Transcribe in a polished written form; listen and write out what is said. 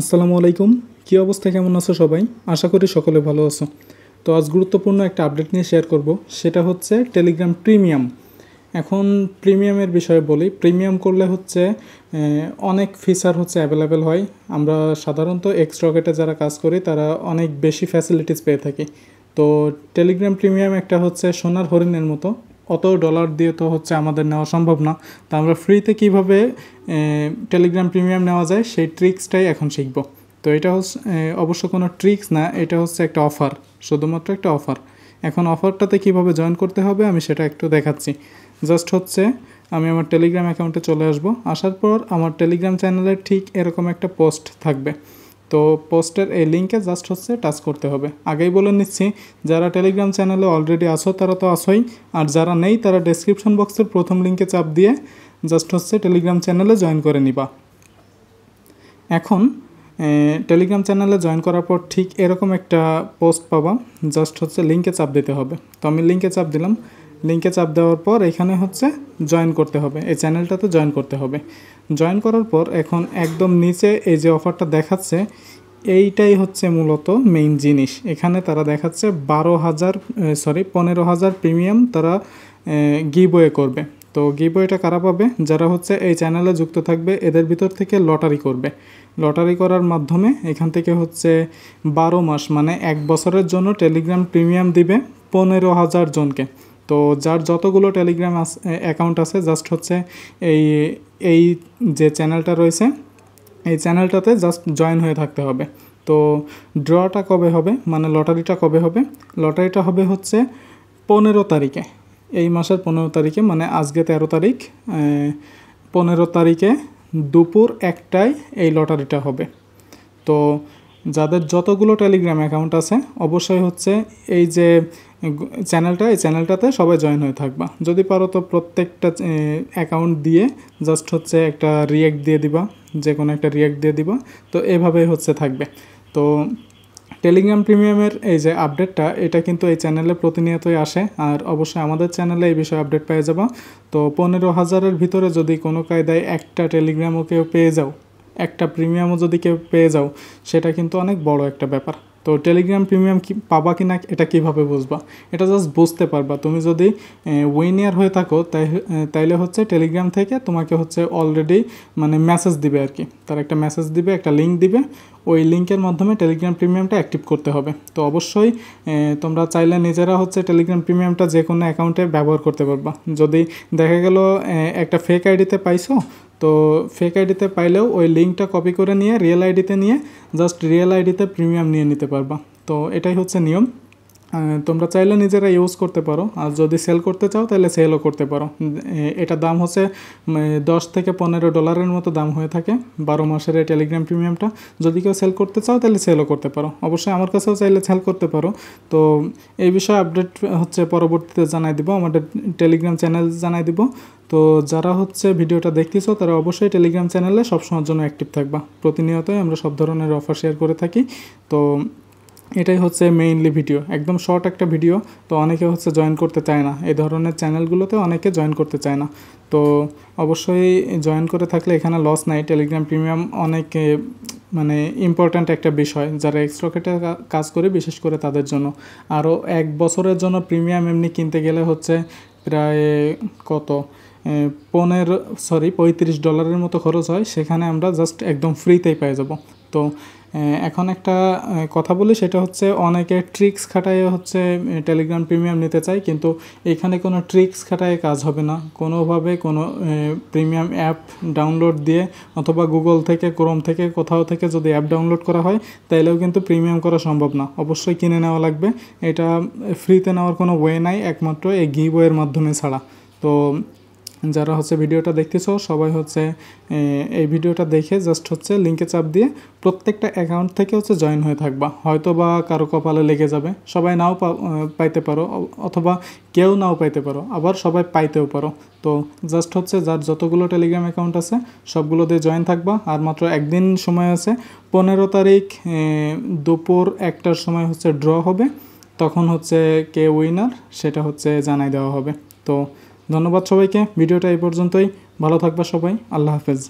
আসসালামু আলাইকুম। কী অবস্থা, কেমন আছো সবাই? আশা করি সকলে ভালো আছো। তো আজ গুরুত্বপূর্ণ একটা আপডেট নিয়ে শেয়ার করব, সেটা হচ্ছে টেলিগ্রাম প্রিমিয়াম। এখন প্রিমিয়ামের বিষয়ে বলি। প্রিমিয়াম করলে হচ্ছে অনেক ফিচার হচ্ছে অ্যাভেলেবেল হয়। আমরা সাধারণত এক্স রকেটে যারা কাজ করি তারা অনেক বেশি ফ্যাসিলিটিস পেয়ে থাকি। তো টেলিগ্রাম প্রিমিয়াম একটা হচ্ছে সোনার হরিণের মতো, অত ডলার দিয়ে তো হচ্ছে আমাদের নেওয়া সম্ভব না। তো আমরা ফ্রিতে কীভাবে টেলিগ্রাম প্রিমিয়াম নেওয়া যায় সেই ট্রিক্সটাই এখন শিখব। তো এটা হচ্ছে অবশ্য কোনো ট্রিক্স না, এটা হচ্ছে একটা অফার, শুধুমাত্র একটা অফার। এখন অফারটাতে কিভাবে জয়েন করতে হবে আমি সেটা একটু দেখাচ্ছি। জাস্ট হচ্ছে আমি আমার টেলিগ্রাম অ্যাকাউন্টে চলে আসব। আসার পর আমার টেলিগ্রাম চ্যানেলে ঠিক এরকম একটা পোস্ট থাকবে। তো পোস্টের এই লিঙ্কে জাস্ট হচ্ছে টাচ করতে হবে। আগেই বলে নিচ্ছি, যারা টেলিগ্রাম চ্যানেলে অলরেডি আছো তারা তো আসোই, আর যারা নেই তারা ডেসক্রিপশন বক্সের প্রথম লিঙ্কে চাপ দিয়ে জাস্ট হচ্ছে টেলিগ্রাম চ্যানেলে জয়েন করে নিবা। এখন টেলিগ্রাম চ্যানেলে জয়েন করার পর ঠিক এরকম একটা পোস্ট পাবা। জাস্ট হচ্ছে লিঙ্কে চাপ দিতে হবে। তো আমি লিঙ্কে চাপ দিলাম। লিঙ্কে চাপ দেওয়ার পর এখানে হচ্ছে জয়েন করতে হবে, এই চ্যানেলটাতে জয়েন করতে হবে। জয়েন করার পর এখন একদম নিচে এই যে অফারটা দেখাচ্ছে, এইটাই হচ্ছে মূলত মেইন জিনিস। এখানে তারা দেখাচ্ছে 15,000 প্রিমিয়াম তারা গিভওয়ে করবে। তো গিভওয়েটা কারা পাবে? যারা হচ্ছে এই চ্যানেলে যুক্ত থাকবে, এদের ভিতর থেকে লটারি করবে। লটারি করার মাধ্যমে এখান থেকে হচ্ছে 12 মাস মানে 1 বছরের জন্য টেলিগ্রাম প্রিমিয়াম দিবে 15,000 জনকে। তো যার যতগুলো টেলিগ্রাম অ্যাকাউন্ট আছে জাস্ট হচ্ছে এই এই যে চ্যানেলটা রয়েছে এই চ্যানেলটাতে জাস্ট জয়েন হয়ে থাকতে হবে। তো ড্রটা কবে হবে, মানে লটারিটা কবে হবে? লটারিটা হবে হচ্ছে 15 তারিখে, এই মাসের 15 তারিখে, মানে আজকে 13 তারিখ। 15 তারিখে দুপুর 1টায় এই লটারিটা হবে। তো যাদের যতগুলো টেলিগ্রাম অ্যাকাউন্ট আছে অবশ্যই হচ্ছে এই যে এই চ্যানেলটাতে সবাই জয়েন হয়ে থাকবা। যদি পারো তো প্রত্যেকটা অ্যাকাউন্ট দিয়ে জাস্ট হচ্ছে একটা রিঅ্যাক্ট দিয়ে দিবা, যে কোনো একটা রিঅ্যাক্ট দিয়ে দিবা। তো এভাবেই হচ্ছে থাকবে। তো টেলিগ্রাম প্রিমিয়ামের এই যে আপডেটটা, এটা কিন্তু এই চ্যানেলে প্রতিনিয়তই আসে, আর অবশ্যই আমাদের চ্যানেলে এই বিষয়ে আপডেট পেয়ে যাবা। তো 15,000-এর ভিতরে যদি কোনো কায়দায় একটা টেলিগ্রামও কেউ পেয়ে যাও, একটা প্রিমিয়ামও যদি কেউ পেয়ে যাও, সেটা কিন্তু অনেক বড় একটা ব্যাপার। তো টেলিগ্রাম প্রিমিয়াম কি পাবা কি না এটা কীভাবে বুঝবা? এটা জাস্ট বুঝতে পারবা তুমি যদি উইনিয়ার হয়ে থাকো, তাইলে হচ্ছে টেলিগ্রাম থেকে তোমাকে হচ্ছে অলরেডি মানে মেসেজ দিবে আর কি। তার একটা মেসেজ দিবে, একটা লিঙ্ক দিবে, ওই লিঙ্কের মাধ্যমে টেলিগ্রাম প্রিমিয়ামটা অ্যাক্টিভ করতে হবে। তো অবশ্যই তোমরা চাইলে নিজেরা হচ্ছে টেলিগ্রাম প্রিমিয়ামটা যে কোনো অ্যাকাউন্টে ব্যবহার করতে পারবা। যদি দেখা গেল একটা ফেক আইডিতে পাইছো, তো ফেক আইডিতে পাইলেও ওই লিঙ্কটা কপি করে নিয়ে রিয়েল আইডিতে নিয়ে জাস্ট রিয়েল আইডিতে প্রিমিয়াম নিয়ে নিতে পারবা। তো এটাই হচ্ছে নিয়ম। তোমরা চাইলে নিজেরা ইউজ করতে পারো, আর যদি সেল করতে চাও তাহলে সেলও করতে পারো। এটার দাম হচ্ছে $10 থেকে $15 মতো দাম হয়ে থাকে 12 মাসের এই টেলিগ্রাম প্রিমিয়ামটা। যদি কেউ সেল করতে চাও তাহলে সেলও করতে পারো। অবশ্যই আমার কাছেও চাইলে সেল করতে পারো। তো এই বিষয়ে আপডেট হচ্ছে পরবর্তীতে জানাই দিব, আমাদের টেলিগ্রাম চ্যানেল জানাই দিব। তো যারা হচ্ছে ভিডিওটা দেখতেছো তারা অবশ্যই টেলিগ্রাম চ্যানেলে সবসময়ের জন্য অ্যাক্টিভ থাকবা। প্রতিনিয়তই আমরা সব ধরনের অফার শেয়ার করে থাকি। তো এটাই হচ্ছে মেইনলি ভিডিও, একদম শর্ট একটা ভিডিও। তো অনেকে হচ্ছে জয়েন করতে চায় না, এই ধরনের চ্যানেলগুলোতে অনেকে জয়েন করতে চায় না। তো অবশ্যই জয়েন করে থাকলে এখানে লস নাই। টেলিগ্রাম প্রিমিয়াম অনেক মানে ইম্পর্ট্যান্ট একটা বিষয়, যারা এক্স রকেটে কাজ করে বিশেষ করে তাদের জন্য। আরও 1 বছরের জন্য প্রিমিয়াম এমনি কিনতে গেলে হচ্ছে প্রায় কত $35 মতো খরচ হয়, সেখানে আমরা জাস্ট একদম ফ্রিতেই পেয়ে যাব। তো এখন একটা কথা বলি, সেটা হচ্ছে অনেকে ট্রিক্স খাটায় হচ্ছে টেলিগ্রাম প্রিমিয়াম নিতে চায়, কিন্তু এখানে কোনো ট্রিক্স খাটায় কাজ হবে না। কোনোভাবে কোনো প্রিমিয়াম অ্যাপ ডাউনলোড দিয়ে অথবা গুগল থেকে, ক্রোম থেকে, কোথাও থেকে যদি অ্যাপ ডাউনলোড করা হয় তাইলেও কিন্তু প্রিমিয়াম করা সম্ভব না। অবশ্যই কিনে নেওয়া লাগবে। এটা ফ্রিতে নেওয়ার কোনো ওয়ে নাই, একমাত্র এই গিভওয়ের মাধ্যমে ছাড়া। তো যারা হচ্ছে ভিডিওটা দেখতেছো সবাই হচ্ছে এই ভিডিওটা দেখে জাস্ট হচ্ছে লিঙ্কে চাপ দিয়ে প্রত্যেকটা অ্যাকাউন্ট থেকে হচ্ছে জয়েন হয়ে থাকবা। হয়তো বা কারো কপালে লেগে যাবে, সবাই নাও পাইতে পারো, অথবা কেউ নাও পাইতে পারো, আবার সবাই পাইতেও পারো। তো জাস্ট হচ্ছে যার যতগুলো টেলিগ্রাম অ্যাকাউন্ট আছে সবগুলো দিয়ে জয়েন থাকবা। আর মাত্র একদিন সময় আছে, 15 তারিখ দুপুর 1টার সময় হচ্ছে ড্র হবে। তখন হচ্ছে কে উইনার সেটা হচ্ছে জানাই দেওয়া হবে। তো ধন্যবাদ সবাইকে, ভিডিওটা এই পর্যন্তই। ভালো থাকবা সবাই, আল্লাহ হাফেজ।